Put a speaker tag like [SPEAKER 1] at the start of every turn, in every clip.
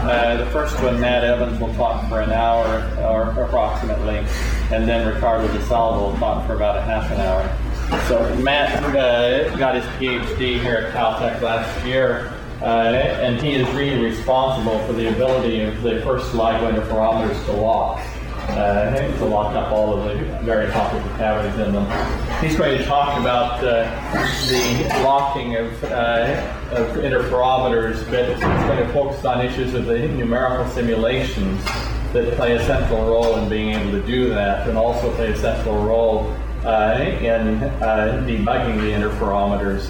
[SPEAKER 1] The first one, Matt Evans, will talk for an hour or approximately, and then Ricardo DeSalvo will talk for about a half an hour. So Matt got his PhD here at Caltech last year, and he is really responsible for the ability of the first LIGO interferometers to lock. To lock up all of the various optical cavities in them. He's going to talk about the locking of interferometers, but he's going to focus on issues of the numerical simulations that play a central role in being able to do that, and also play a central role in debugging the interferometers,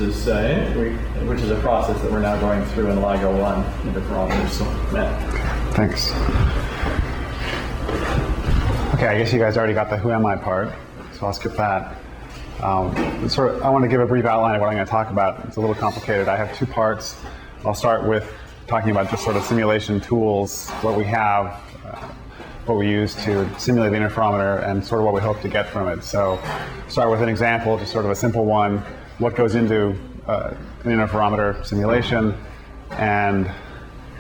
[SPEAKER 1] which is a process that we're now going through in LIGO 1 interferometers. So, Matt.
[SPEAKER 2] Thanks. Okay, I guess you guys already got the who am I part, so I'll skip that. I want to give a brief outline of what I'm going to talk about. It's a little complicated. I have two parts. I'll start with talking about just sort of simulation tools, what we have, what we use to simulate the interferometer, and sort of what we hope to get from it. So start with an example, just sort of a simple one, what goes into an interferometer simulation, and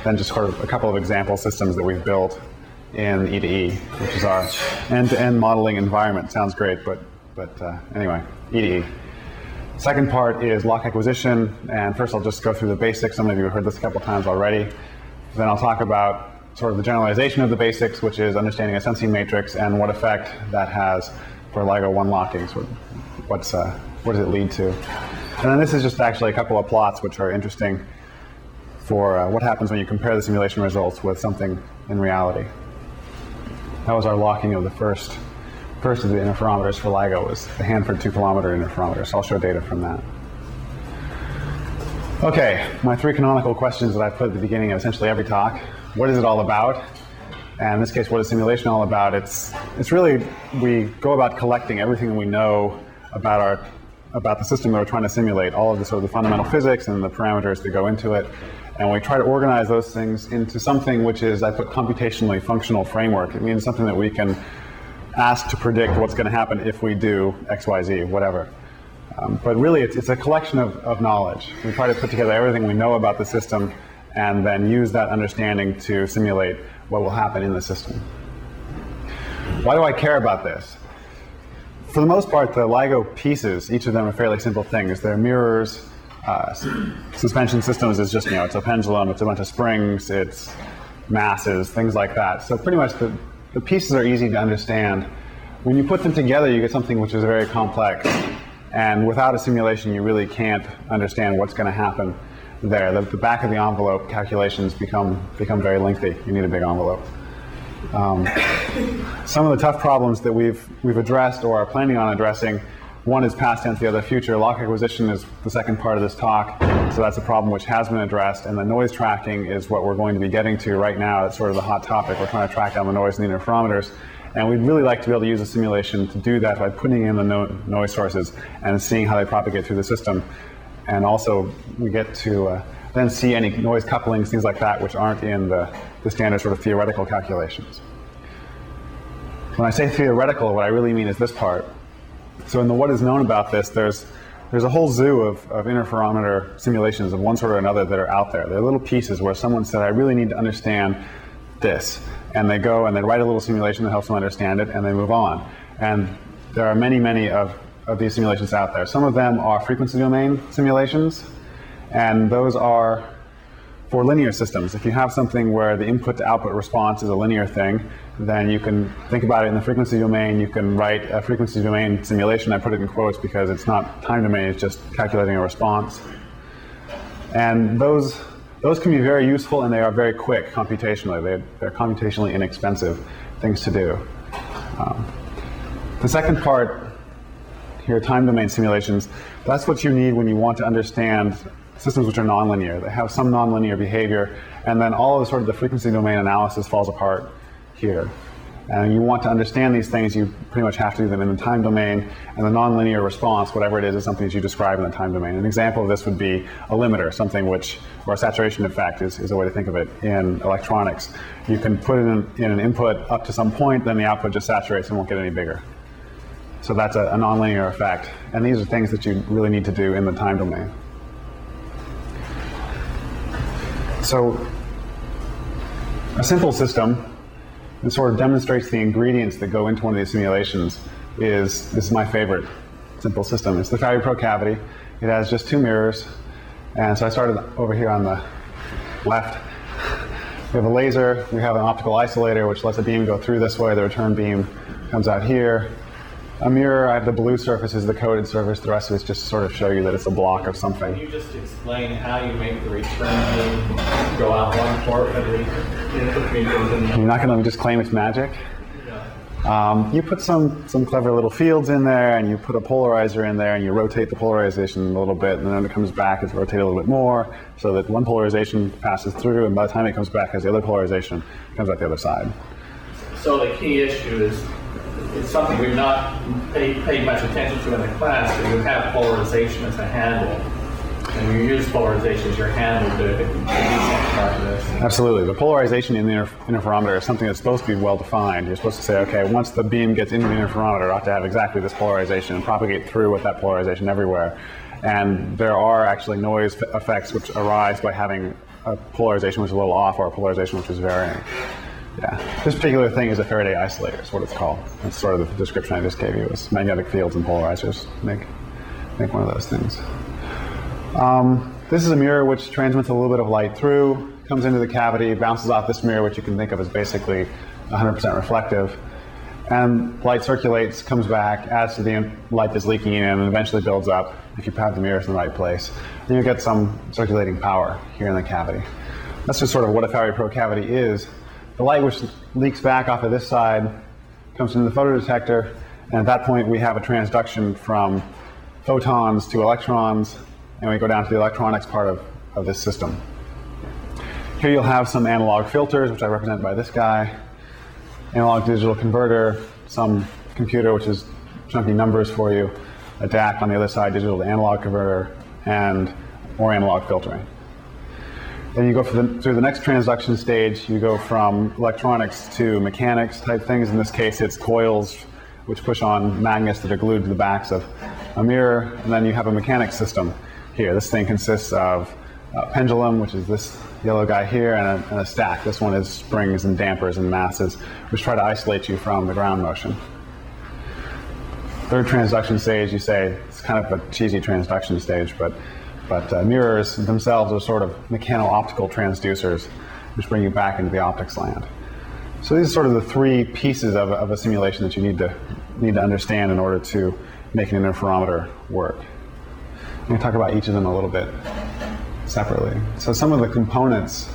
[SPEAKER 2] then just sort of a couple of example systems that we've built in E2E, which is our end-to-end modeling environment. Sounds great, but anyway, E2E. Second part is lock acquisition, and first I'll just go through the basics. Some of you have heard this a couple times already. Then I'll talk about sort of the generalization of the basics, which is understanding a sensing matrix and what effect that has for LIGO 1 locking. So what does it lead to? And then this is just actually a couple of plots which are interesting for what happens when you compare the simulation results with something in reality. That was our locking of the first of the interferometers for LIGO, was the Hanford 2-kilometer interferometer. So I'll show data from that. Okay, my three canonical questions that I put at the beginning of essentially every talk. What is it all about? And in this case, what is simulation all about? It's really, we go about collecting everything that we know about the system that we're trying to simulate, all of the sort of the fundamental physics and the parameters that go into it. And we try to organize those things into something which is, I put computationally functional framework. It means something that we can ask to predict what's going to happen if we do X, Y, Z, whatever. But really, it's a collection of knowledge. We try to put together everything we know about the system and then use that understanding to simulate what will happen in the system. Why do I care about this? For the most part, the LIGO pieces, each of them are fairly simple things. They're mirrors. Suspension systems is just, it's a pendulum, it's a bunch of springs, it's masses, things like that. So pretty much the pieces are easy to understand. When you put them together, you get something which is very complex. And without a simulation, you really can't understand what's going to happen there. The back of the envelope calculations become very lengthy. You need a big envelope. Some of the tough problems that we've addressed or are planning on addressing, one is past tense, the other future. Lock acquisition is the second part of this talk, so that's a problem which has been addressed, and the noise tracking is what we're going to be getting to right now. It's sort of the hot topic. We're trying to track down the noise in the interferometers, and we'd really like to be able to use a simulation to do that by putting in the noise sources and seeing how they propagate through the system. And also, we get to then see any noise couplings, things like that, which aren't in the standard sort of theoretical calculations. When I say theoretical, what I really mean is this part. So in the what is known about this, there's a whole zoo of interferometer simulations of one sort or another that are out there. They're little pieces where someone said, I really need to understand this. And they go and they write a little simulation that helps them understand it, and they move on. And there are many, many of these simulations out there. Some of them are frequency domain simulations, and those are for linear systems. If you have something where the input to output response is a linear thing, then you can think about it in the frequency domain. You can write a frequency domain simulation. I put it in quotes because it's not time domain, it's just calculating a response. And those can be very useful, and they are very quick computationally. They're computationally inexpensive things to do. The second part here, time domain simulations, that's what you need when you want to understand systems which are nonlinear. They have some nonlinear behavior, and then all of the sort of the frequency domain analysis falls apart here. And you want to understand these things, you pretty much have to do them in the time domain, and the nonlinear response, whatever it is something that you describe in the time domain. An example of this would be a limiter, something which, or a saturation effect is a way to think of it in electronics. You can put it in an input up to some point, then the output just saturates and won't get any bigger. So that's a nonlinear effect. And these are things that you really need to do in the time domain. A simple system that sort of demonstrates the ingredients that go into one of these simulations is, this is my favorite simple system. It's the Faraday Pro Cavity. It has just 2 mirrors. And so I started over here on the left. We have a laser, we have an optical isolator which lets the beam go through this way, the return beam comes out here. A mirror, I have the blue surface is the coded surface, the rest of it's just to sort of show you that it's a block of something.
[SPEAKER 1] Can you just explain how you make the return beam go out one port and the interferometer?
[SPEAKER 2] You're not going to just claim it's magic? You put some clever little fields in there, and you put a polarizer in there, and you rotate the polarization a little bit, and then when it comes back, it's rotated a little bit more, so that one polarization passes through, and by the time it comes back as the other polarization, it comes out the other side.
[SPEAKER 1] So the key issue is, it's something we've not paid much attention to in the class, but you have polarization as a handle. And you use polarization as your handle to do something like this.
[SPEAKER 2] Absolutely. The polarization in the interferometer is something that's supposed to be well defined. You're supposed to say, okay, once the beam gets into the interferometer, it ought to have exactly this polarization and propagate through with that polarization everywhere. And there are actually noise effects which arise by having a polarization which is a little off or a polarization which is varying. Yeah. This particular thing is a Faraday isolator, is what it's called. That's sort of the description I just gave you. Is magnetic fields and polarizers make one of those things. This is a mirror which transmits a little bit of light through, comes into the cavity, bounces off this mirror, which you can think of as basically 100% reflective. And light circulates, comes back, adds to the light that's leaking in, and eventually builds up if you have the mirrors in the right place. And you get some circulating power here in the cavity. That's just sort of what a Faraday Pro cavity is. The light which leaks back off of this side comes into the photodetector, and at that point we have a transduction from photons to electrons, and we go down to the electronics part of this system. Here you'll have some analog filters, which I represent by this guy, analog digital converter, some computer which is chunking numbers for you, a DAC on the other side, digital to analog converter, and more analog filtering. Then you go through the next transduction stage, you go from electronics to mechanics type things. In this case, it's coils which push on magnets that are glued to the backs of a mirror, and then you have a mechanics system here. This thing consists of a pendulum, which is this yellow guy here, and a stack. This one is springs and dampers and masses, which try to isolate you from the ground motion. Third transduction stage, you say, it's kind of a cheesy transduction stage, but mirrors themselves are sort of mechano-optical transducers, which bring you back into the optics land. So these are sort of the 3 pieces of a simulation that you need to understand in order to make an interferometer work. I'm going to talk about each of them a little bit separately. So some of the components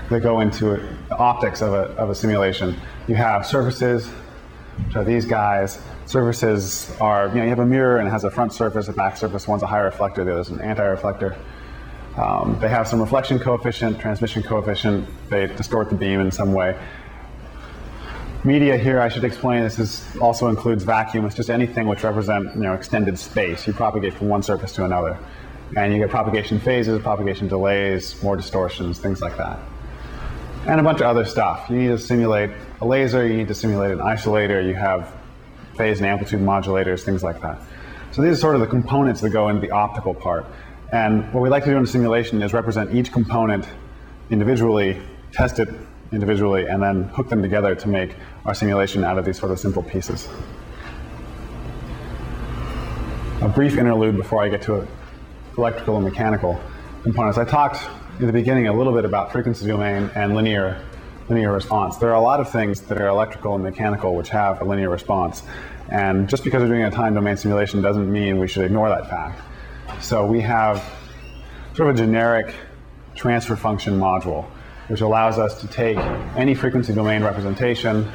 [SPEAKER 2] that go into the optics of a simulation, you have surfaces, which are these guys. Surfaces are, you have a mirror and it has a front surface, a back surface. One's a high reflector, the other's an anti-reflector. They have some reflection coefficient, transmission coefficient. They distort the beam in some way. Media here, I should explain, also includes vacuum. It's just anything which represents extended space. You propagate from one surface to another. And you get propagation phases, propagation delays, more distortions, things like that. And a bunch of other stuff. You need to simulate a laser, you need to simulate an isolator, you have phase and amplitude modulators, things like that. So these are sort of the components that go into the optical part. And what we like to do in a simulation is represent each component individually, test it individually, and then hook them together to make our simulation out of these sort of simple pieces. A brief interlude before I get to electrical and mechanical components. I talked in the beginning a little bit about frequency domain and linear response. There are a lot of things that are electrical and mechanical which have a linear response. And just because we're doing a time domain simulation doesn't mean we should ignore that fact. So we have sort of a generic transfer function module, which allows us to take any frequency domain representation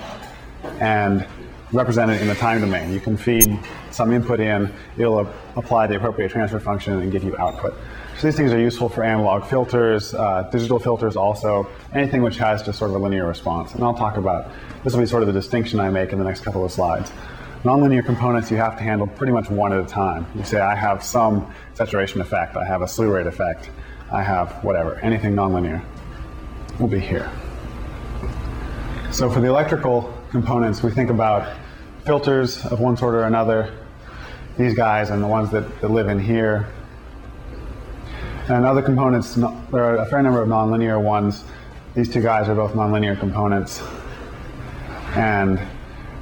[SPEAKER 2] and represent it in the time domain. You can feed some input in, it'll apply the appropriate transfer function and give you output. So these things are useful for analog filters, digital filters also, anything which has just sort of a linear response. And I'll talk about, this will be sort of the distinction I make in the next couple of slides. Nonlinear components you have to handle pretty much one at a time. You say, I have some saturation effect, I have a slew rate effect, I have whatever, anything nonlinear will be here. So for the electrical components, we think about filters of one sort or another, these guys and the ones that live in here. And other components, there are a fair number of nonlinear ones. These two guys are both nonlinear components. And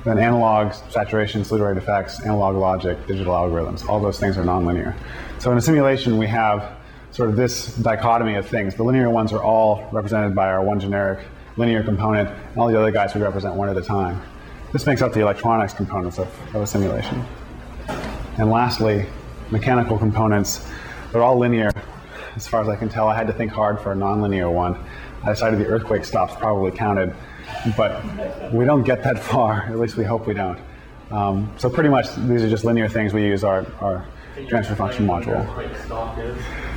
[SPEAKER 2] then analog, saturation, slew rate effects, analog logic, digital algorithms, all those things are nonlinear. So in a simulation, we have sort of this dichotomy of things. The linear ones are all represented by our one generic linear component, and all the other guys we represent one at a time. This makes up the electronics components of a simulation. And lastly, mechanical components, they're all linear. As far as I can tell, I had to think hard for a nonlinear one. I decided the earthquake stops probably counted, but we don't get that far, at least we hope we don't. So pretty much these are just linear things we use our transfer function module.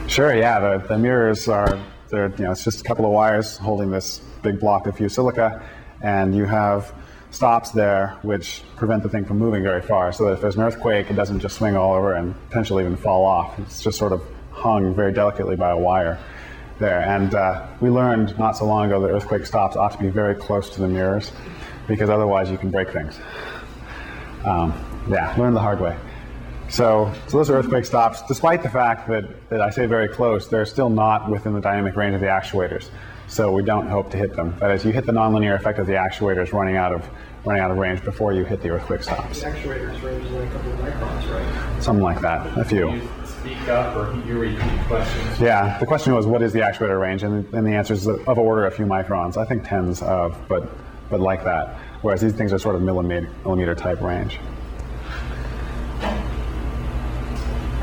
[SPEAKER 2] Sure, yeah, the mirrors are, it's just a couple of wires holding this big block of fused silica, and you have stops there which prevent the thing from moving very far, so that if there's an earthquake, it doesn't just swing all over and potentially even fall off. It's just sort of hung very delicately by a wire there. And we learned not so long ago that earthquake stops ought to be very close to the mirrors, because otherwise you can break things. Yeah, learned the hard way. So those are earthquake stops. Despite the fact that I say very close, they're still not within the dynamic range of the actuators. So we don't hope to hit them. That is, you hit the nonlinear effect of the actuators running out of range before you hit the earthquake stops.
[SPEAKER 3] The actuators range is like a couple of microns, right?
[SPEAKER 2] Something like that, a few.
[SPEAKER 1] You speak up, or you repeat questions.
[SPEAKER 2] Yeah, the question was, what is the actuator range? And the answer is of order a few microns. I think tens of, but like that. Whereas these things are sort of millimeter type range.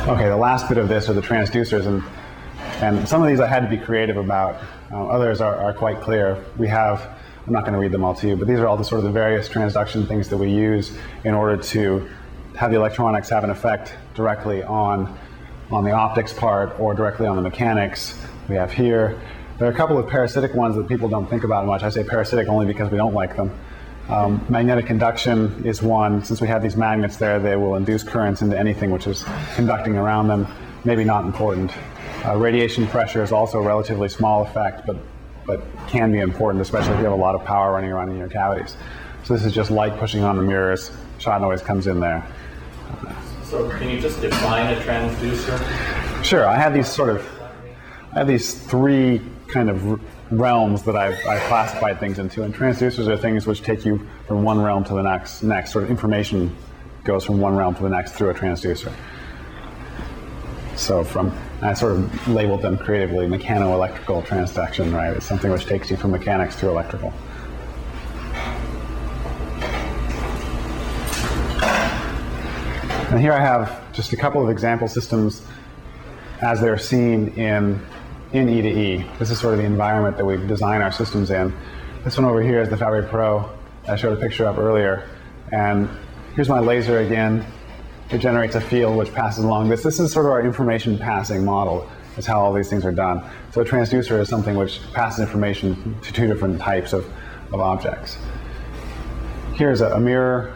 [SPEAKER 2] Okay, the last bit of this are the transducers, and some of these I had to be creative about. Others are quite clear. We have, I'm not going to read them all to you, but these are all the sort of the various transduction things that we use in order to have the electronics have an effect directly on the optics part or directly on the mechanics. We have here. There are a couple of parasitic ones that people don't think about much. I say parasitic only because we don't like them. Magnetic induction is one. Since we have these magnets there, they will induce currents into anything which is conducting around them. Maybe not important. Radiation pressure is also a relatively small effect, but can be important, especially if you have a lot of power running around in your cavities. So this is just light pushing on the mirrors. Shot noise comes in there.
[SPEAKER 1] So can you just define a transducer?
[SPEAKER 2] Sure. I have these three kind of realms that I've classified things into, and transducers are things which take you from one realm to the next. Sort of information goes from one realm to the next through a transducer. So I sort of labeled them creatively mechano-electrical transduction, right? It's something which takes you from mechanics to electrical. And here I have just a couple of example systems as they're seen in E to E. This is sort of the environment that we design our systems in. This one over here is the Fabre Pro I showed a picture of earlier. And here's my laser again. It generates a field which passes along this. This is sort of our information passing model. That's how all these things are done. So a transducer is something which passes information to two different types of objects. Here's a mirror,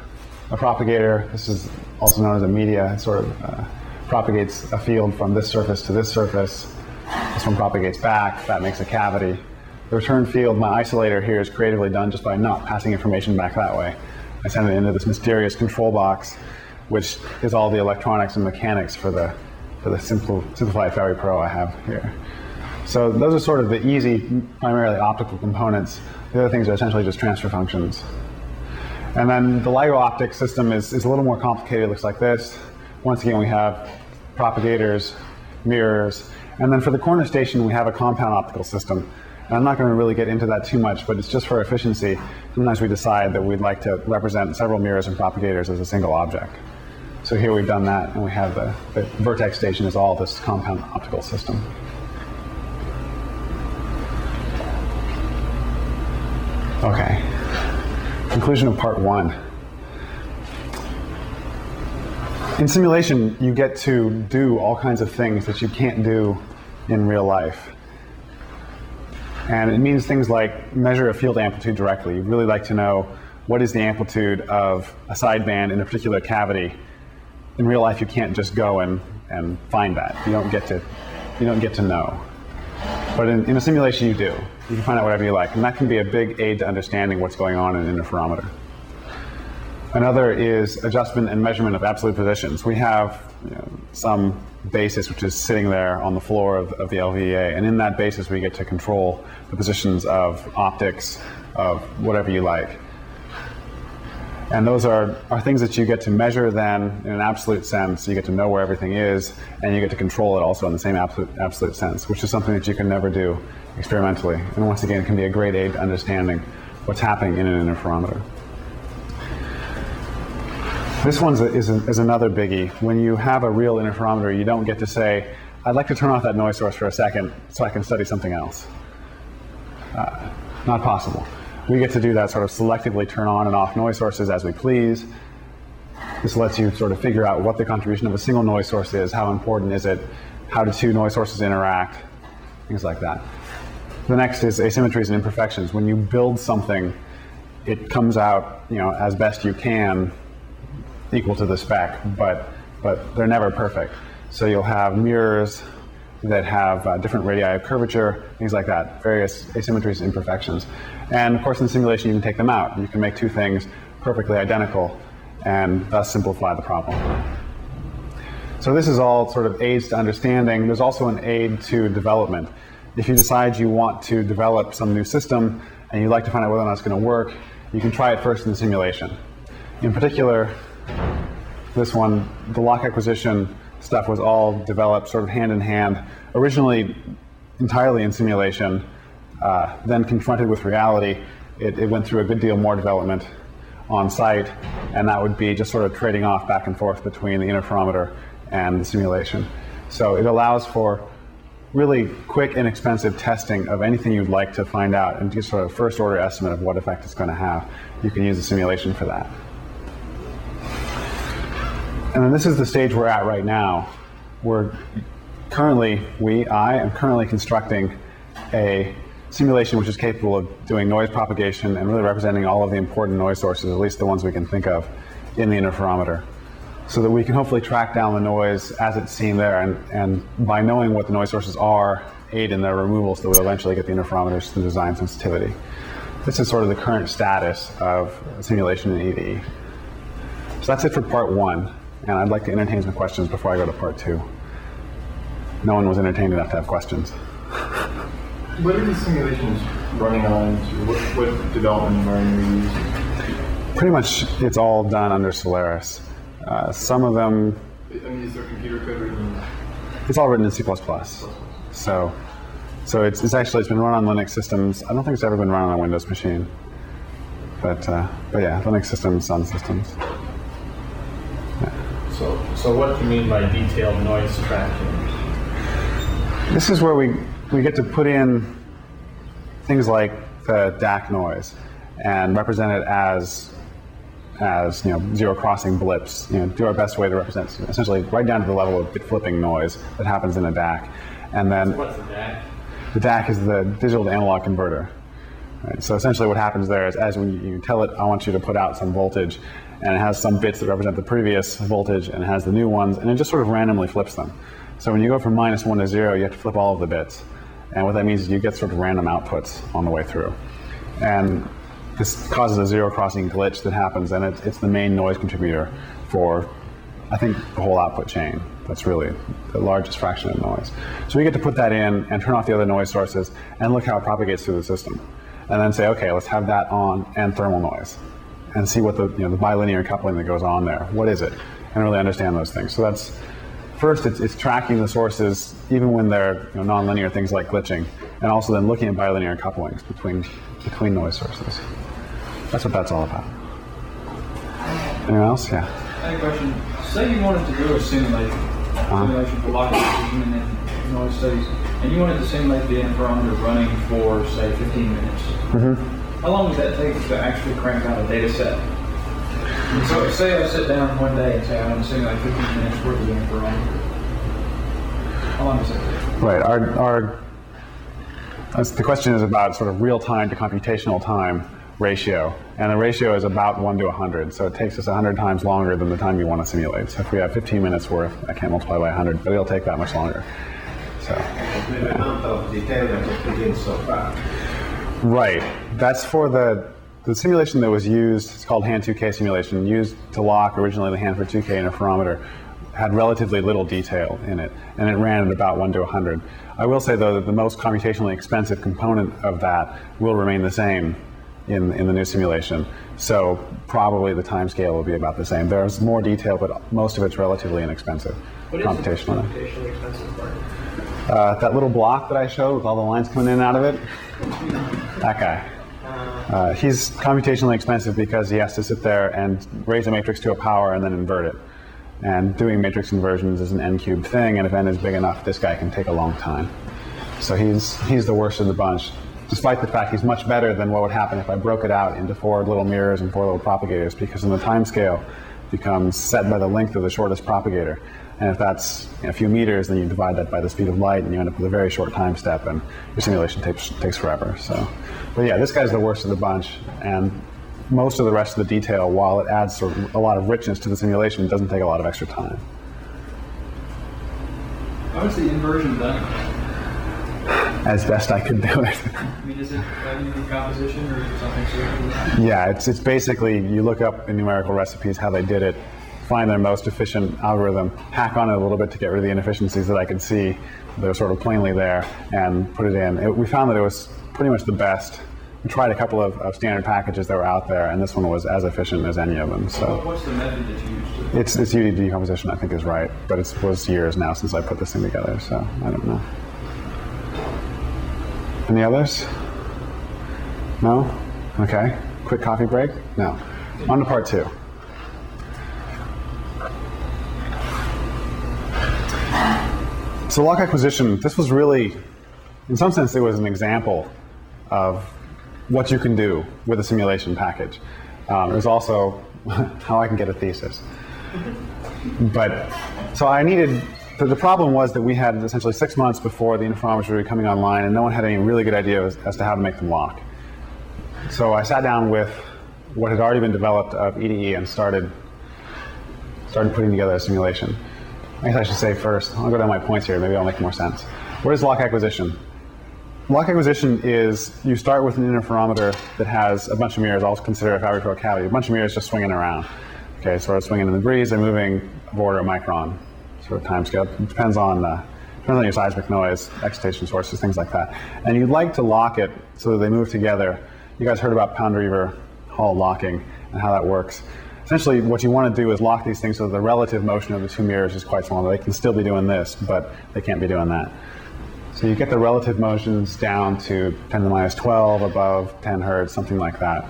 [SPEAKER 2] a propagator. This is also known as a media. It sort of propagates a field from this surface to this surface. This one propagates back. That makes a cavity. The return field, my isolator here, is creatively done just by not passing information back that way. I send it into this mysterious control box, which is all the electronics and mechanics for the simplified Fabre Pro I have here. So those are sort of the easy, primarily optical components. The other things are essentially just transfer functions. And then the LIGO optic system is a little more complicated. It looks like this. Once again, we have propagators, mirrors, and then for the corner station, we have a compound optical system. And I'm not going to really get into that too much, but it's just for efficiency. Sometimes we decide that we'd like to represent several mirrors and propagators as a single object. So here we've done that, and we have the vertex station is all this compound optical system. Okay. Conclusion of part one. In simulation, you get to do all kinds of things that you can't do in real life. And it means things like measure a field amplitude directly. You'd really like to know what is the amplitude of a sideband in a particular cavity. In real life, you can't just go and find that. You don't get to know. But in a simulation, you do. You can find out whatever you like, and that can be a big aid to understanding what's going on in an interferometer. Another is adjustment and measurement of absolute positions. We have some basis, which is sitting there on the floor of the LVEA. And in that basis, we get to control the positions of optics, of whatever you like. And those are things that you get to measure then in an absolute sense. You get to know where everything is, and you get to control it also in the same absolute sense, which is something that you can never do experimentally. And once again, it can be a great aid to understanding what's happening in an interferometer. This one is another biggie. When you have a real interferometer, you don't get to say, I'd like to turn off that noise source for a second so I can study something else. Not possible. We get to do that, sort of selectively turn on and off noise sources as we please. This lets you sort of figure out what the contribution of a single noise source is, how important is it, how do two noise sources interact, things like that. The next is asymmetries and imperfections. When you build something, it comes out, as best you can, equal to the spec, but they're never perfect. So you'll have mirrors that have different radii of curvature, things like that, various asymmetries and imperfections. And of course in the simulation you can take them out. You can make two things perfectly identical and thus simplify the problem. So this is all sort of aids to understanding. There's also an aid to development. If you decide you want to develop some new system and you'd like to find out whether or not it's going to work, you can try it first in the simulation. In particular, this one, the lock acquisition stuff was all developed sort of hand in hand, originally entirely in simulation, then confronted with reality, it went through a good deal more development on site, and that would be just sort of trading off back and forth between the interferometer and the simulation. So it allows for really quick, inexpensive testing of anything you'd like to find out and just sort of first order estimate of what effect it's going to have. You can use the simulation for that. And then this is the stage we're at right now. I am currently constructing a simulation which is capable of doing noise propagation and really representing all of the important noise sources, at least the ones we can think of, in the interferometer, so that we can hopefully track down the noise as it's seen there, and by knowing what the noise sources are, aid in their removal so that we'll eventually get the interferometers to design sensitivity. This is sort of the current status of simulation in EDE. So that's it for part one. And I'd like to entertain some questions before I go to part two. No one was entertained enough to have questions.
[SPEAKER 4] What are these simulations running on? What development environment are you using?
[SPEAKER 2] Pretty much it's all done under Solaris. Some of them...
[SPEAKER 4] is there computer code written?
[SPEAKER 2] It's all written in C++. So it's been run on Linux systems. I don't think it's ever been run on a Windows machine. But yeah, Linux systems, Sun systems.
[SPEAKER 3] So what do you mean by detailed noise tracking?
[SPEAKER 2] This is where we get to put in things like the DAC noise and represent it as zero crossing blips. Do our best way to represent essentially right down to the level of bit flipping noise that happens in a DAC. And then
[SPEAKER 3] what's the DAC?
[SPEAKER 2] The DAC is the digital to analog converter. Right? So essentially what happens there is as when you tell it, I want you to put out some voltage, and it has some bits that represent the previous voltage, and it has the new ones, and it just sort of randomly flips them. So when you go from -1 to 0, you have to flip all of the bits. And what that means is you get sort of random outputs on the way through. And this causes a zero crossing glitch that happens, and it's the main noise contributor for, I think, the whole output chain. That's really the largest fraction of noise. So we get to put that in and turn off the other noise sources and look how it propagates through the system. And then say, okay, let's have that on and thermal noise, and see what the bilinear coupling that goes on there. What is it? And really understand those things. So that's first, it's tracking the sources even when they're nonlinear things like glitching, and also then looking at bilinear couplings between noise sources. That's what that's all about. Anyone else? Yeah.
[SPEAKER 5] I had a question. Say you wanted to do a simulation for lock acquisition and noise studies, and you wanted to simulate the interferometer running for, say, 15 minutes.
[SPEAKER 2] Mm-hmm.
[SPEAKER 5] How long does that take to actually crank out a data set? And so say I sit down one day and say I want to simulate 15 minutes worth of interferometer. How long does that take?
[SPEAKER 2] Right. The question is about sort of real time to computational time ratio, and the ratio is about 1 to 100. So it takes us 100 times longer than the time you want to simulate. So if we have 15 minutes worth, I can't multiply by 100, but it'll take that much longer. So.
[SPEAKER 4] The amount of detail that was put in so far.
[SPEAKER 2] Right. That's for the simulation that was used. It's called HAN 2K simulation, used to lock originally the Hanford 2K interferometer. had relatively little detail in it, and it ran at about 1 to 100. I will say, though, that the most computationally expensive component of that will remain the same in the new simulation. So probably the time scale will be about the same. There's more detail, but most of it's relatively inexpensive computationally.
[SPEAKER 6] Computationally expensive part?
[SPEAKER 2] That little block that I showed with all the lines coming in and out of it, that guy. He's computationally expensive because he has to sit there and raise a matrix to a power and then invert it. And doing matrix inversions is an n-cubed thing, and if n is big enough, this guy can take a long time. So he's the worst of the bunch, despite the fact he's much better than what would happen if I broke it out into 4 little mirrors and 4 little propagators, because then the time scale becomes set by the length of the shortest propagator. And if that's a few meters, then you divide that by the speed of light, and you end up with a very short time step, and your simulation takes forever. So, but yeah, this guy's the worst of the bunch, and most of the rest of the detail, while it adds sort of a lot of richness to the simulation, doesn't take a lot of extra time.
[SPEAKER 5] How is the inversion done?
[SPEAKER 2] As best I could do it.
[SPEAKER 5] I mean, is it any decomposition or is it something certain?
[SPEAKER 2] Yeah, it's basically, you look up in numerical recipes how they did it, find their most efficient algorithm, hack on it a little bit to get rid of the inefficiencies that I could see that are sort of plainly there, and put it in. We found that it was pretty much the best. We tried a couple of standard packages that were out there, and this one was as efficient as any of them. So
[SPEAKER 5] What's the method that you used?
[SPEAKER 2] it's UD decomposition, I think, is right, but it was years now since I put this thing together, so I don't know. Any others? No? Okay. Quick coffee break? No. On to part 2. So lock acquisition, this was really, in some sense, it was an example of what you can do with a simulation package. It was also how I can get a thesis. But, so I needed, the problem was that we had essentially 6 months before the interferometers were coming online, and no one had any really good idea as to how to make them lock. So I sat down with what had already been developed of EDE and started putting together a simulation. I guess I should say first, I'll go down my points here, maybe I'll make more sense. What is lock acquisition? Lock acquisition is, you start with an interferometer that has a bunch of mirrors. I'll consider a Fabry Pro cavity, a bunch of mirrors just swinging around. Okay, sort of swinging in the breeze, they're moving of order a micron, sort of time scale. It depends on your seismic noise, excitation sources, things like that. And you'd like to lock it so that they move together. You guys heard about Pound-Reaver Hall locking and how that works. Essentially, what you want to do is lock these things so that the relative motion of the 2 mirrors is quite small. They can still be doing this, but they can't be doing that. So you get the relative motions down to 10 to the minus 12, above 10 hertz, something like that.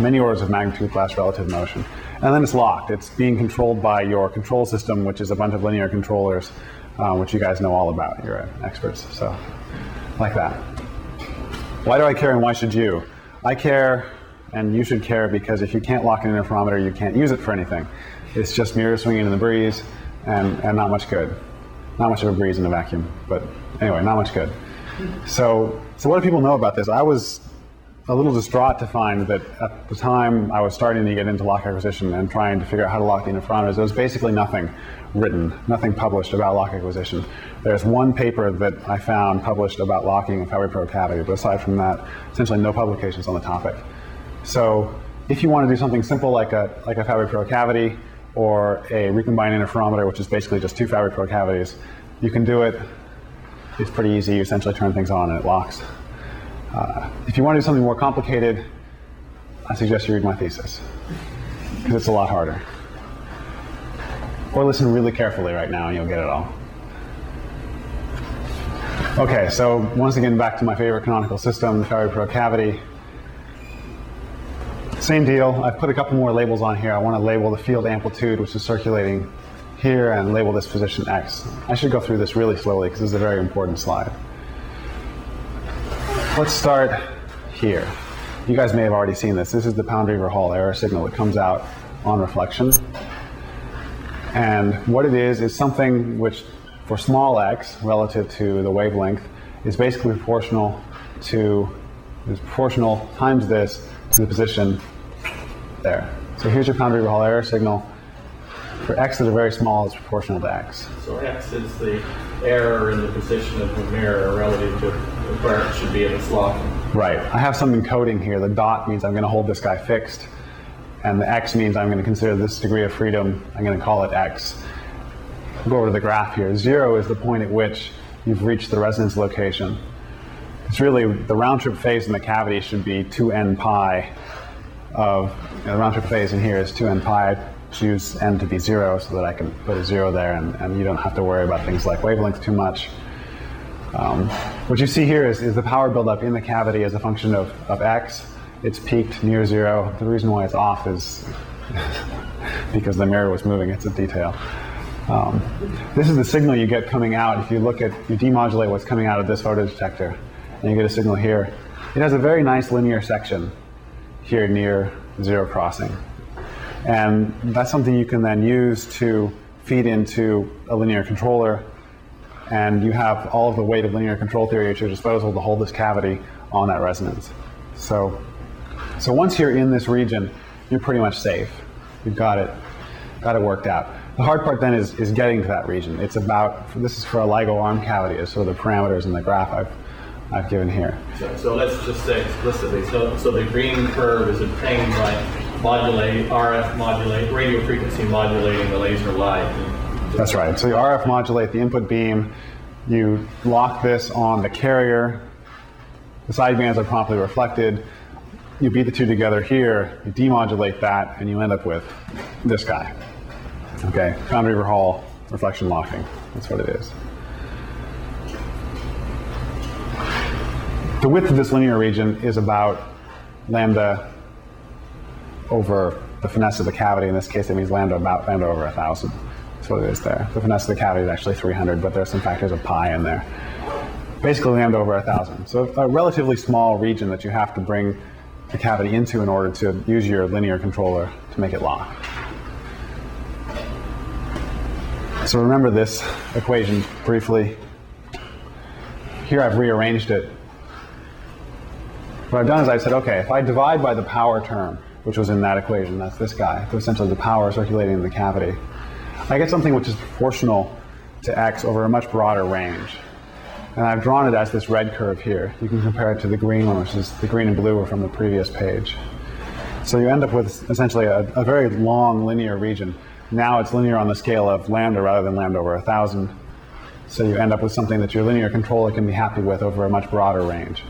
[SPEAKER 2] Many orders of magnitude less relative motion. And then it's locked. It's being controlled by your control system, which is a bunch of linear controllers, which you guys know all about. You're experts, so like that. Why do I care and why should you? I care, and you should care, because if you can't lock an interferometer, you can't use it for anything. It's just mirrors swinging in the breeze and not much good. Not much of a breeze in a vacuum, but anyway, not much good. So what do people know about this? I was a little distraught to find that at the time I was starting to get into lock acquisition and trying to figure out how to lock the interferometers, there was basically nothing written, nothing published about lock acquisition. There's one paper that I found published about locking a Fabry Pro cavity, but aside from that, essentially no publications on the topic. So if you want to do something simple like a Fabry Pro cavity or a recombined interferometer, which is basically just 2 Fabry Pro cavities, you can do it. It's pretty easy. You essentially turn things on and it locks. If you want to do something more complicated, I suggest you read my thesis, because it's a lot harder. Or listen really carefully right now and you'll get it all. Okay, so once again, back to my favorite canonical system, the Fabry Pro cavity. Same deal. I've put a couple more labels on here. I want to label the field amplitude, which is circulating here, and label this position X. I should go through this really slowly because this is a very important slide. Let's start here. You guys may have already seen this. This is the Pound-Reaver Hall error signal that comes out on reflection. And what it is something which, for small x, relative to the wavelength, is basically proportional times this to the position there. So here's your Pound-Reaver Hall error signal. For x that are very small, it's proportional to x.
[SPEAKER 3] So x is the error in the position of the mirror relative to where it should be in its locking.
[SPEAKER 2] Right. I have some encoding here. The dot means I'm going to hold this guy fixed, and the x means I'm going to consider this degree of freedom. I'm going to call it x. go over to the graph here. 0 is the point at which you've reached the resonance location. It's really the round trip phase in the cavity should be 2n pi of, the round trip phase in here is 2n pi. I choose n to be 0 so that I can put a 0 there, and you don't have to worry about things like wavelength too much. What you see here is the power buildup in the cavity as a function of x. It's peaked near 0. The reason why it's off is because the mirror was moving. It's a detail. This is the signal you get coming out. If you demodulate what's coming out of this photodetector, and you get a signal here. It has a very nice linear section here near 0 crossing. And that's something you can then use to feed into a linear controller, and you have all of the weight of linear control theory at your disposal to hold this cavity on that resonance. So once you're in this region, you're pretty much safe. You've got it worked out. The hard part then is getting to that region. It's about, this is for a LIGO arm cavity, is sort of the parameters in the graph I've given here.
[SPEAKER 3] So let's just say explicitly, so the green curve is obtained by radio frequency modulating the laser light.
[SPEAKER 2] That's right. So you RF modulate the input beam, you lock this on the carrier, the sidebands are promptly reflected, you beat the two together here, you demodulate that, and you end up with this guy. Okay, Convery-Verhall reflection locking. That's what it is. The width of this linear region is about lambda over the finesse of the cavity. In this case, it means lambda over 1,000. That's what it is there. The finesse of the cavity is actually 300, but there's some factors of pi in there. Basically, lambda over 1,000. So a relatively small region that you have to bring the cavity into in order to use your linear controller to make it lock. So remember this equation briefly. Here I've rearranged it. What I've done is I've said, okay, if I divide by the power term, which was in that equation, that's this guy, so essentially the power circulating in the cavity, I get something which is proportional to x over a much broader range. And I've drawn it as this red curve here. You can compare it to the green one, which is the green and blue were from the previous page. So you end up with essentially a very long linear region. Now it's linear on the scale of lambda rather than lambda over 1,000. So you end up with something that your linear controller can be happy with over a much broader range.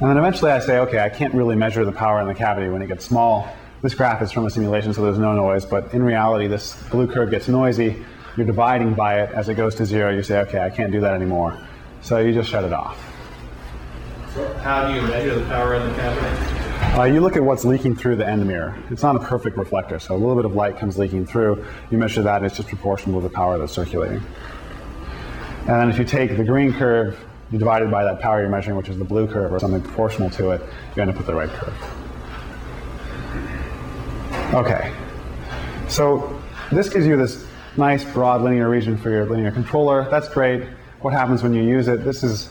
[SPEAKER 2] And then eventually I say, okay, I can't really measure the power in the cavity when it gets small. This graph is from a simulation, so there's no noise, but in reality, this blue curve gets noisy. You're dividing by it. As it goes to 0, you say, okay, I can't do that anymore. So you just shut it off.
[SPEAKER 3] So how do you measure the power in the cavity?
[SPEAKER 2] You look at what's leaking through the end mirror. It's not a perfect reflector, so a little bit of light comes leaking through. You measure that, and it's just proportional to the power that's circulating. And then if you take the green curve, you divide it by that power you're measuring, which is the blue curve, or something proportional to it, you end up with the red curve. Okay, so this gives you this nice broad linear region for your linear controller. That's great. What happens when you use it? This is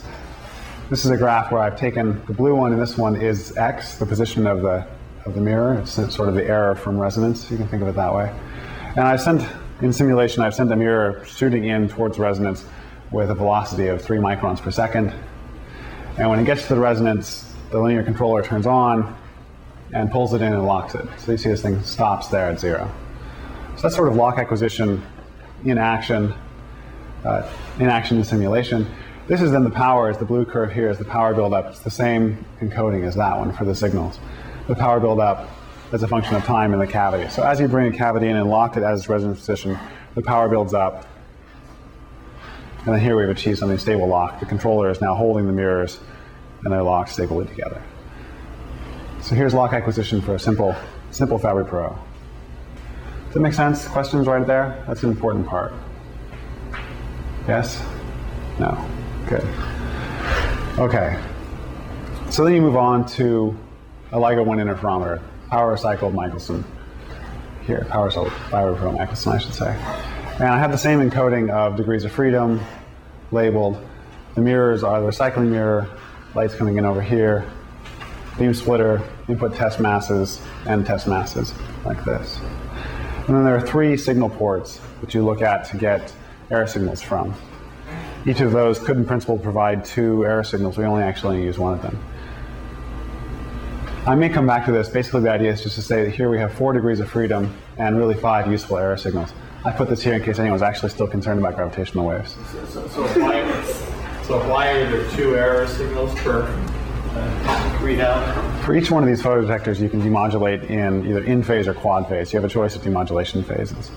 [SPEAKER 2] a graph where I've taken the blue one, and this one is x, the position of the mirror. It's sort of the error from resonance. You can think of it that way. And in simulation, I've sent a mirror shooting in towards resonance with a velocity of 3 microns per second. And when it gets to the resonance, the linear controller turns on and pulls it in and locks it. So you see this thing stops there at 0. So that's sort of lock acquisition in action in simulation. This is then the power, is the blue curve here, is the power buildup. It's the same encoding as that one for the signals. The power buildup as a function of time in the cavity. So as you bring a cavity in and lock it as its resonance position, the power builds up. And then here we've achieved something stable lock. The controller is now holding the mirrors, and they're locked stably together. So here's lock acquisition for a simple Fabry-Perot. Does that make sense? Questions right there? That's an important part. Yes? No? Good. Okay. So then you move on to a LIGO 1 interferometer, power cycled Michelson. Here, power cycled Fabry-Perot Michelson, I should say. And I have the same encoding of degrees of freedom labeled. The mirrors are the recycling mirror, lights coming in over here, beam splitter, input test masses, and test masses, like this. And then there are 3 signal ports that you look at to get error signals from. Each of those could in principle provide 2 error signals. We only actually use one of them. I may come back to this. Basically the idea is just to say that here we have 4 degrees of freedom and really 5 useful error signals. I put this here in case anyone's actually still concerned about gravitational waves.
[SPEAKER 3] So why are there 2 error signals per readout?
[SPEAKER 2] For each one of these photodetectors, you can demodulate in either in phase or quad phase. You have a choice of demodulation phases.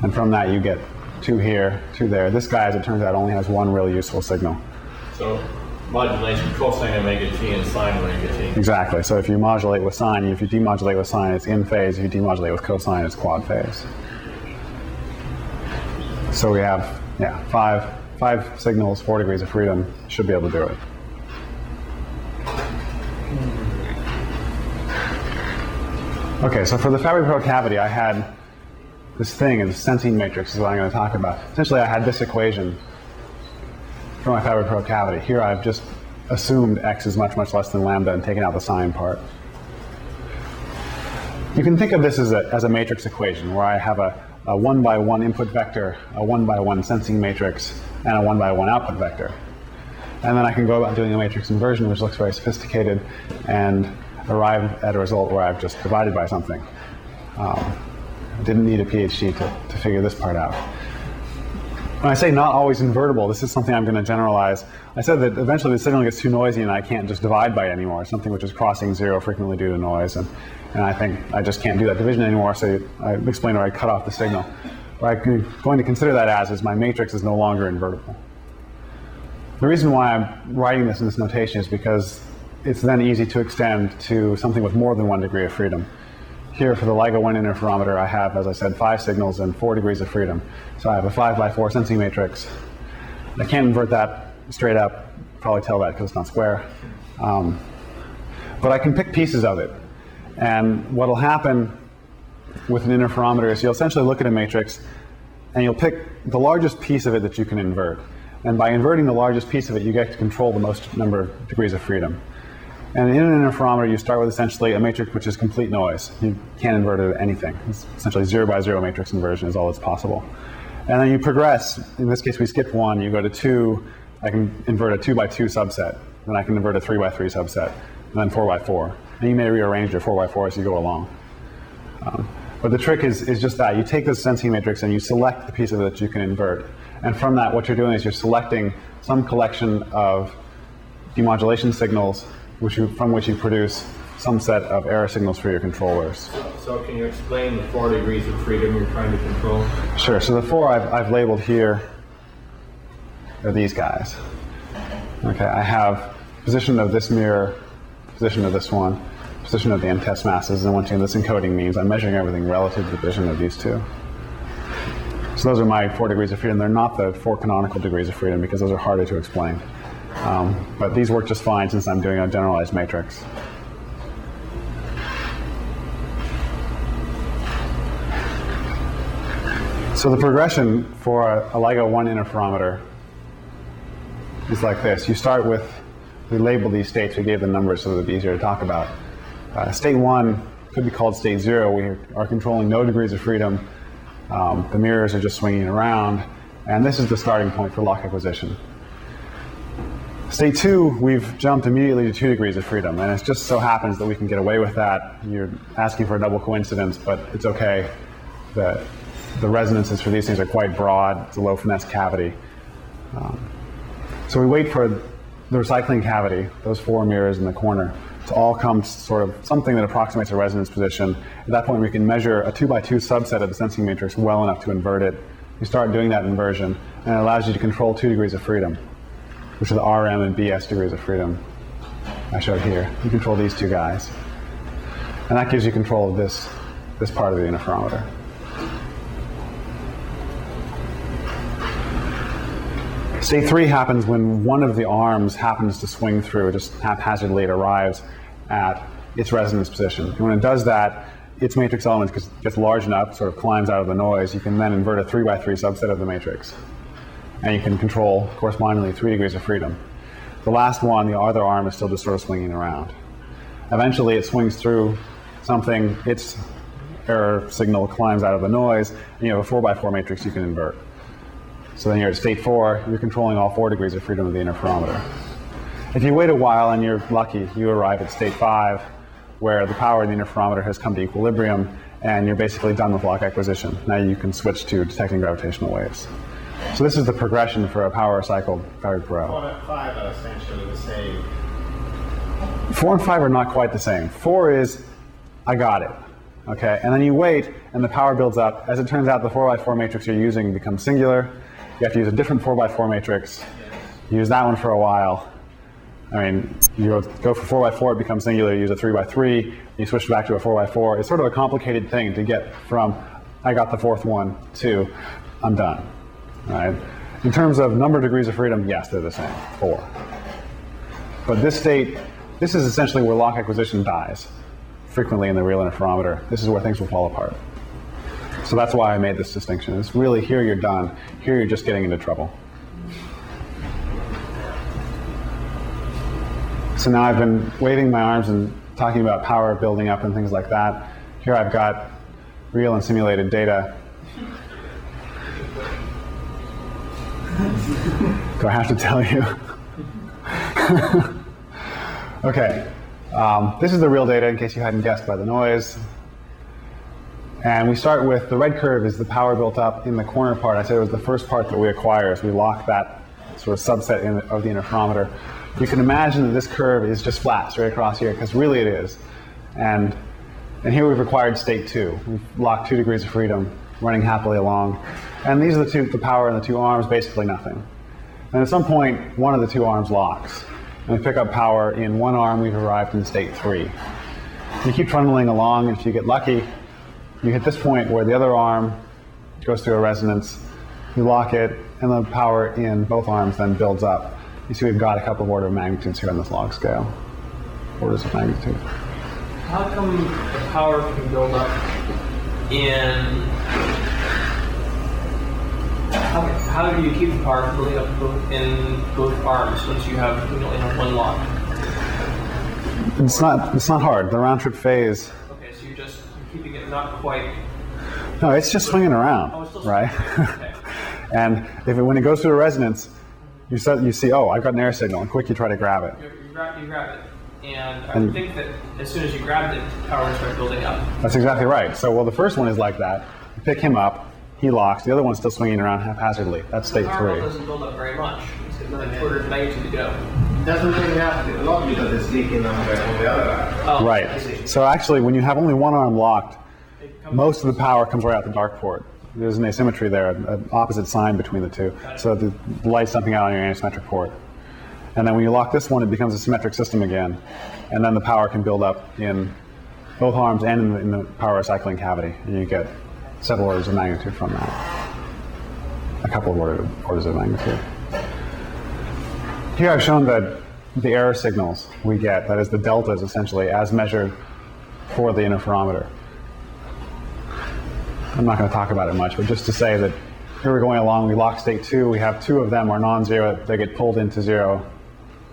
[SPEAKER 2] And from that, you get 2 here, 2 there. This guy, as it turns out, only has 1 really useful signal.
[SPEAKER 3] So modulation, cosine omega t and sine omega t.
[SPEAKER 2] Exactly. So if you modulate with sine, if you demodulate with sine, it's in phase. If you demodulate with cosine, it's quad phase. So we have, yeah, five signals, 4 degrees of freedom. Should be able to do it. Okay, so for the Fabry-Perot cavity, I had this thing, this sensing matrix is what I'm going to talk about. Essentially, I had this equation for my Fabry-Perot cavity. Here I've just assumed x is much, much less than lambda and taken out the sine part. You can think of this as a matrix equation where I have a 1 by 1 input vector, a 1 by 1 sensing matrix, and a 1 by 1 output vector. And then I can go about doing a matrix inversion, which looks very sophisticated, and arrive at a result where I've just divided by something. I didn't need a PhD to figure this part out. When I say not always invertible, this is something I'm going to generalize. I said that eventually the signal gets too noisy and I can't just divide by it anymore. Something which is crossing 0 frequently due to noise. And I think I just can't do that division anymore, so I explained where I cut off the signal. What I'm going to consider that as is my matrix is no longer invertible. The reason why I'm writing this in this notation is because it's then easy to extend to something with more than 1 degree of freedom. Here for the LIGO 1 interferometer, I have, as I said, 5 signals and 4 degrees of freedom. So I have a 5 by 4 sensing matrix. I can't invert that straight up. Probably tell that because it's not square. But I can pick pieces of it. And what will happen with an interferometer is you'll essentially look at a matrix and you'll pick the largest piece of it that you can invert. And by inverting the largest piece of it, you get to control the most number of degrees of freedom. And in an interferometer, you start with essentially a matrix which is complete noise. You can't invert it at anything. It's essentially 0 by 0 matrix inversion is all that's possible. And then you progress. In this case, we skip 1. You go to 2. I can invert a 2 by 2 subset. Then I can invert a 3 by 3 subset. And then 4 by 4. And you may rearrange your 4 by 4 as you go along. But the trick is just that. You take this sensing matrix and you select the piece of it that you can invert. And from that, what you're doing is you're selecting some collection of demodulation signals from which you produce some set of error signals for your controllers.
[SPEAKER 3] So can you explain the 4 degrees of freedom you're trying to control?
[SPEAKER 2] Sure. So the 4 I've labeled here are these guys. Okay, I have position of this mirror, position of this one, position of the end test masses, and once again, this encoding means I'm measuring everything relative to the position of these 2. So those are my 4 degrees of freedom. They're not the 4 canonical degrees of freedom because those are harder to explain. But these work just fine since I'm doing a generalized matrix. So the progression for a LIGO 1 interferometer is like this. You start with, we label these states, we gave the numbers so that it'd be easier to talk about. State 1 could be called state 0. We are controlling no degrees of freedom. The mirrors are just swinging around. And this is the starting point for lock acquisition. State 2, we've jumped immediately to 2 degrees of freedom, and it just so happens that we can get away with that. You're asking for a double coincidence, but it's okay. The resonances for these things are quite broad. It's a low finesse cavity. So we wait for the recycling cavity, those 4 mirrors in the corner, to all come to sort of something that approximates a resonance position. At that point, we can measure a 2 by 2 subset of the sensing matrix well enough to invert it. You start doing that inversion, and it allows you to control 2 degrees of freedom, which are the RM and BS degrees of freedom I showed here. You control these 2 guys. And that gives you control of this part of the interferometer. State 3 happens when one of the arms happens to swing through, just haphazardly it arrives at its resonance position. And when it does that, its matrix element gets large enough, sort of climbs out of the noise. You can then invert a 3 by 3 subset of the matrix. And you can control correspondingly 3 degrees of freedom. The last one, the other arm, is still just sort of swinging around. Eventually it swings through something, its error signal climbs out of the noise, and you have a 4 by 4 matrix you can invert. So then you're at state 4, you're controlling all 4 degrees of freedom of the interferometer. If you wait a while and you're lucky, you arrive at state 5, where the power of the interferometer has come to equilibrium, and you're basically done with lock acquisition. Now you can switch to detecting gravitational waves. So this is the progression for a power cycle very pro.
[SPEAKER 6] 4 and 5 are essentially the same.
[SPEAKER 2] 4 and 5 are not quite the same. 4 is, I got it. Okay, and then you wait, and the power builds up. As it turns out, the 4x4 matrix you're using becomes singular. You have to use a different 4x4 matrix. You use that one for a while. I mean, you go for 4x4, it becomes singular. You use a 3x3, you switch back to a 4x4. It's sort of a complicated thing to get from, I got the fourth one, to, I'm done. Right? In terms of number of degrees of freedom, yes, they're the same, 4. But this state, this is essentially where lock acquisition dies. Frequently in the real interferometer, this is where things will fall apart. So that's why I made this distinction. It's really here you're done, here you're just getting into trouble. So now I've been waving my arms and talking about power building up and things like that. Here I've got real and simulated data. Do I have to tell you? Okay. This is the real data in case you hadn't guessed by the noise. And we start with the red curve is the power built up in the corner part. I said it was the first part that we acquire as we lock that sort of subset of the interferometer. You can imagine that this curve is just flat straight across here, because really it is. And here we've acquired state 2. We've locked 2 degrees of freedom, running happily along. And these are the power in the 2 arms, basically nothing. And at some point, one of the 2 arms locks. And we pick up power in one arm, we've arrived in state 3. You keep trundling along, and if you get lucky, you hit this point where the other arm goes through a resonance, you lock it, and the power in both arms then builds up. You see we've got a couple of order of magnitudes here on this log scale. Orders of magnitude.
[SPEAKER 7] How come the power can build up in... How do you keep the power building up in both arms once you have only have one lock?
[SPEAKER 2] It's not hard. The round trip phase.
[SPEAKER 7] Okay, so you're keeping it not quite...
[SPEAKER 2] No, it's just swinging around,
[SPEAKER 7] oh, it's still
[SPEAKER 2] right?
[SPEAKER 7] Okay.
[SPEAKER 2] And when it goes through a resonance, you see, oh, I've got an air signal, and quick you try to grab it.
[SPEAKER 7] You grab it, and I would think that as soon as you grabbed it, the power would start building up.
[SPEAKER 2] That's exactly right. So, well, the first one is like that. You pick him up, he locks. The other one's still swinging around haphazardly. That's state 3.
[SPEAKER 7] The power doesn't build up very much. It's got another order of magnitude to go.
[SPEAKER 6] Doesn't really have to. A lot because it's leaking on the other arm.
[SPEAKER 7] Oh,
[SPEAKER 2] Right.
[SPEAKER 7] I see.
[SPEAKER 2] So actually, when you have only one arm locked, most of the power comes right out the dark port. There's an asymmetry there, an opposite sign between the two. So the light's dumping out on your asymmetric port. And then when you lock this one, it becomes a symmetric system again. And then the power can build up in both arms and in the power recycling cavity. And you get several orders of magnitude from that. A couple of orders of magnitude. Here I've shown the error signals we get, that is the deltas essentially, as measured for the interferometer. I'm not going to talk about it much, but just to say that here we're going along, we lock state 2, we have 2 of them are non-zero, they get pulled into 0.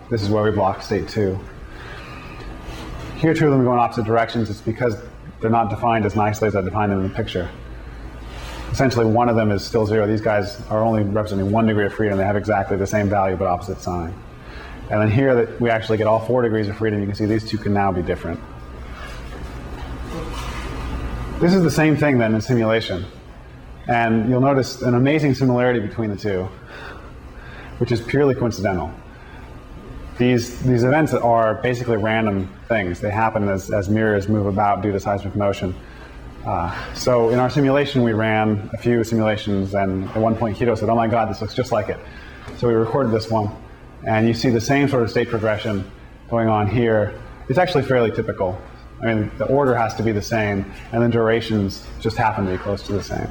[SPEAKER 2] This is where we've locked state 2. Here 2 of them go in opposite directions. It's because they're not defined as nicely as I defined them in the picture. Essentially one of them is still 0. These guys are only representing 1 degree of freedom. They have exactly the same value but opposite sign. And then here that we actually get all 4 degrees of freedom. You can see these 2 can now be different. This is the same thing then in simulation. And you'll notice an amazing similarity between the 2, which is purely coincidental. These events are basically random things. They happen as mirrors move about due to seismic motion. So in our simulation, we ran a few simulations, and at one point Hito said, oh my God, this looks just like it. So we recorded this one, and you see the same sort of state progression going on here. It's actually fairly typical. I mean, the order has to be the same, and the durations just happen to be close to the same.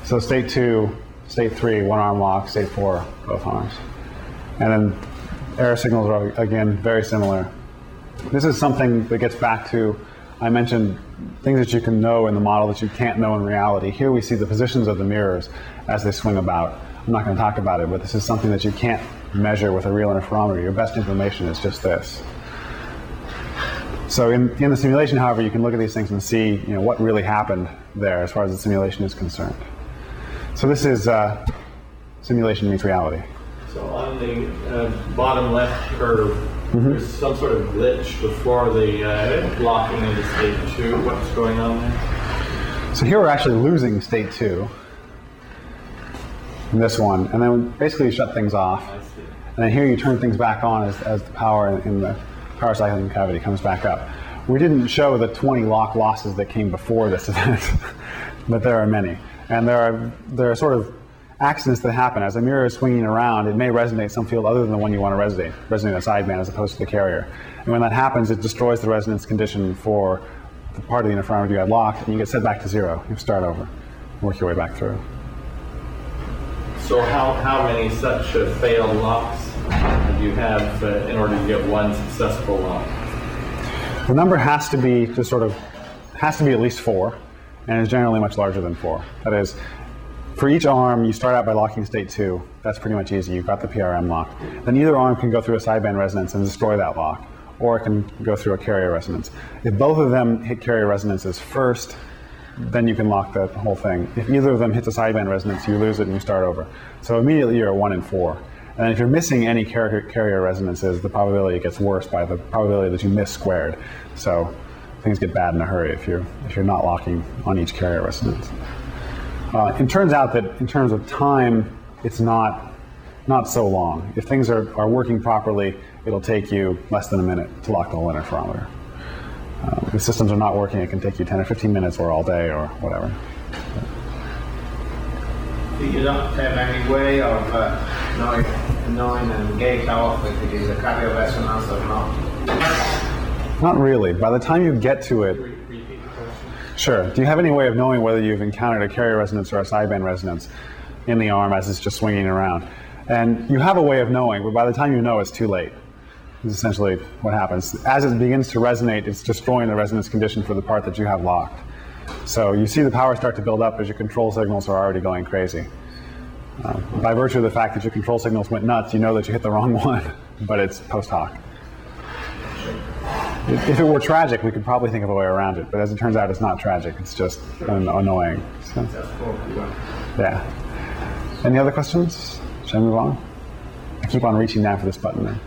[SPEAKER 2] So state 2, state 3, one arm lock, state 4, both arms. And then error signals are, again, very similar. This is something that gets back to, I mentioned things that you can know in the model that you can't know in reality. Here we see the positions of the mirrors as they swing about. I'm not going to talk about it, but this is something that you can't measure with a real interferometer. Your best information is just this. So in the simulation, however, you can look at these things and see what really happened there as far as the simulation is concerned. So this is simulation meets reality.
[SPEAKER 3] So on the bottom left curve, there's some sort of glitch before the locking into state 2. What's going on there?
[SPEAKER 2] So here we're actually losing state 2 in this one, and then basically you shut things off. And then here you turn things back on as the power in the power cycling cavity comes back up. We didn't show the 20 lock losses that came before this event, but there are many. And there are sort of accidents that happen. As a mirror is swinging around, it may resonate some field other than the one you want to resonate a sideband as opposed to the carrier. And when that happens, it destroys the resonance condition for the part of the interferometer you had locked, and you get set back to 0. You start over, work your way back through.
[SPEAKER 3] So how many such failed locks do you have in order to get one successful lock?
[SPEAKER 2] The number has to be at least 4, and is generally much larger than 4. That is, for each arm, you start out by locking state 2. That's pretty much easy. You've got the PRM lock. Then either arm can go through a sideband resonance and destroy that lock, or it can go through a carrier resonance. If both of them hit carrier resonances first, then you can lock the whole thing. If either of them hits a sideband resonance, you lose it and you start over. So immediately you're at 1 in 4. And if you're missing any carrier resonances, the probability gets worse by the probability that you miss squared. So things get bad in a hurry if you're not locking on each carrier resonance. It turns out that in terms of time, it's not so long. If things are working properly, it'll take you less than a minute to lock the whole interferometer. If systems are not working, it can take you 10 or 15 minutes or all day or whatever.
[SPEAKER 6] You don't have any way of knowing and gauge how often it is a carrier resonance or not?
[SPEAKER 2] Not really. By the time you get to it, sure. Do you have any way of knowing whether you've encountered a carrier resonance or a sideband resonance in the arm as it's just swinging around? And you have a way of knowing, but by the time you know, it's too late. Is essentially what happens. As it begins to resonate, it's destroying the resonance condition for the part that you have locked. So you see the power start to build up as your control signals are already going crazy. By virtue of the fact that your control signals went nuts, you know that you hit the wrong one, but it's post hoc. If it were tragic, we could probably think of a way around it, but as it turns out, it's not tragic. It's just annoying. So, yeah. Any other questions? Should I move on? I keep on reaching down for this button there.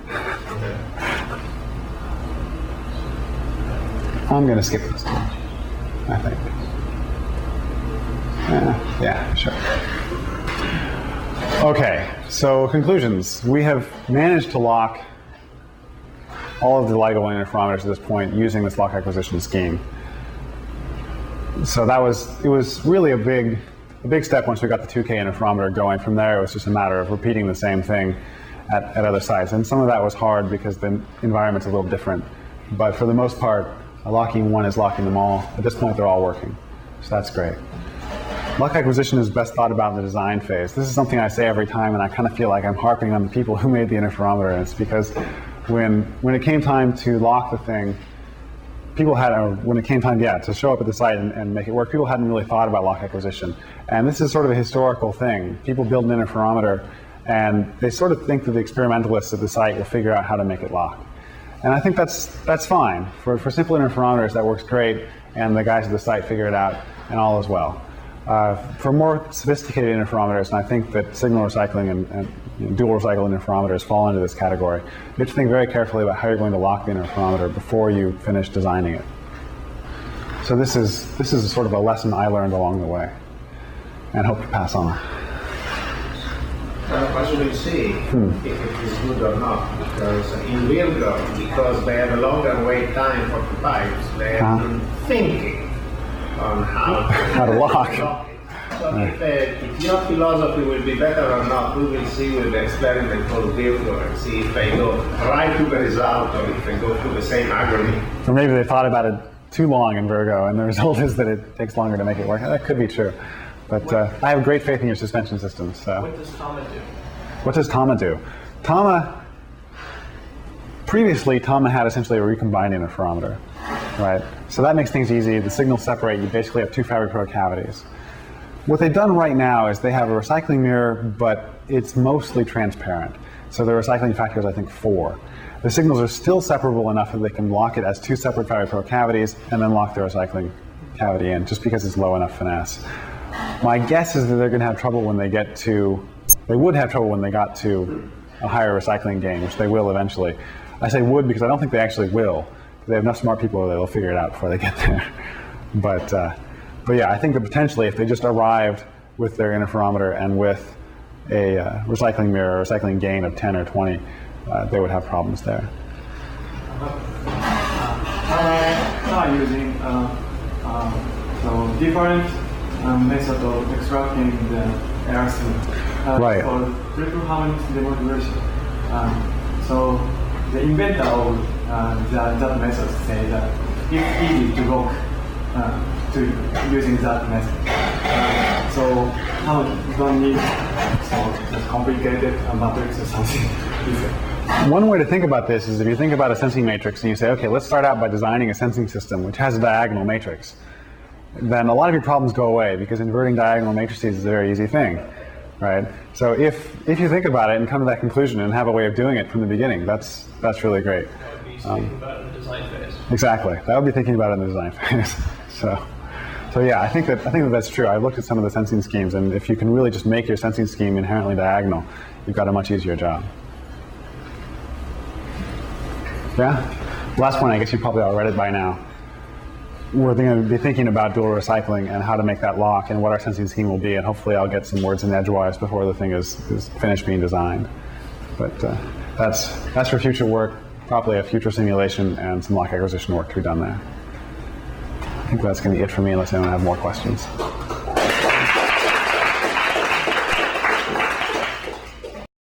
[SPEAKER 2] I'm going to skip this one, I think. Yeah, sure. Okay, so conclusions. We have managed to lock all of the LIGO interferometers at this point using this lock acquisition scheme. So it was really a big step once we got the 2K interferometer going. From there, it was just a matter of repeating the same thing at other sites. And some of that was hard because the environment's a little different. But for the most part, locking one is locking them all. At this point, they're all working. So that's great. Lock acquisition is best thought about in the design phase. This is something I say every time, and I kind of feel like I'm harping on the people who made the interferometer. And it's because when it came time to lock the thing, people when it came time, to show up at the site and make it work, people hadn't really thought about lock acquisition. And this is sort of a historical thing. People build an interferometer, and they sort of think that the experimentalists at the site will figure out how to make it lock. And I think that's fine. For simple interferometers, that works great, and the guys at the site figure it out, and all is well. For more sophisticated interferometers, and I think that signal recycling and dual recycle interferometers fall into this category, you have to think very carefully about how you're going to lock the interferometer before you finish designing it. So this is sort of a lesson I learned along the way, and hope to pass on.
[SPEAKER 6] As we will see if it is good or not, because in Virgo, because they have a longer wait time for the pipes, they have been thinking on how
[SPEAKER 2] to lock.
[SPEAKER 6] So if your philosophy will be better or not, we will see with the experiment called Virgo and see if they go right to the result or if they go through the same algorithm.
[SPEAKER 2] Or maybe they thought about it too long in Virgo, and the result is that it takes longer to make it work. That could be true. But I have great faith in your suspension systems. So.
[SPEAKER 7] What does Tama do?
[SPEAKER 2] What does Tama do? Previously, Tama had essentially a recombined interferometer, right? So that makes things easy. The signals separate. You basically have 2 Fabry-Pro cavities. What they've done right now is they have a recycling mirror, but it's mostly transparent. So the recycling factor is, I think, 4. The signals are still separable enough that they can lock it as 2 separate Fabry-Pro cavities and then lock the recycling cavity in, just because it's low enough finesse. My guess is that they're going to have trouble when they get to, they would have trouble when they got to a higher recycling gain, which they will eventually. I say would because I don't think they actually will. They have enough smart people that they'll figure it out before they get there. But But yeah, I think that potentially if they just arrived with their interferometer and with a recycling mirror or recycling gain of 10 or 20, they would have problems there.
[SPEAKER 8] Are using so different method of extracting the air stream.
[SPEAKER 2] Right.
[SPEAKER 8] For triple harmonic demodulation. So the inventor of that method say that it's easy to work to using that method. So how you don't need so complicated matrix or something.
[SPEAKER 2] One way to think about this is if you think about a sensing matrix and you say, okay, let's start out by designing a sensing system which has a diagonal matrix. Then a lot of your problems go away because inverting diagonal matrices is a very easy thing, right? So if you think about it and come to that conclusion and have a way of doing it from the beginning, that's really great.
[SPEAKER 7] That would be thinking about it in the design phase.
[SPEAKER 2] Exactly. That would be thinking about it in the design phase. So yeah, I think that's true. I looked at some of the sensing schemes, and if you can really just make your sensing scheme inherently diagonal, you've got a much easier job. Yeah? Last one, I guess you probably all read it by now. We're going to be thinking about dual recycling and how to make that lock and what our sensing scheme will be, and hopefully I'll get some words in edgewise before the thing is finished being designed. But that's for future work, probably a future simulation and some lock acquisition work to be done there. I think that's going to be it for me unless anyone has more questions.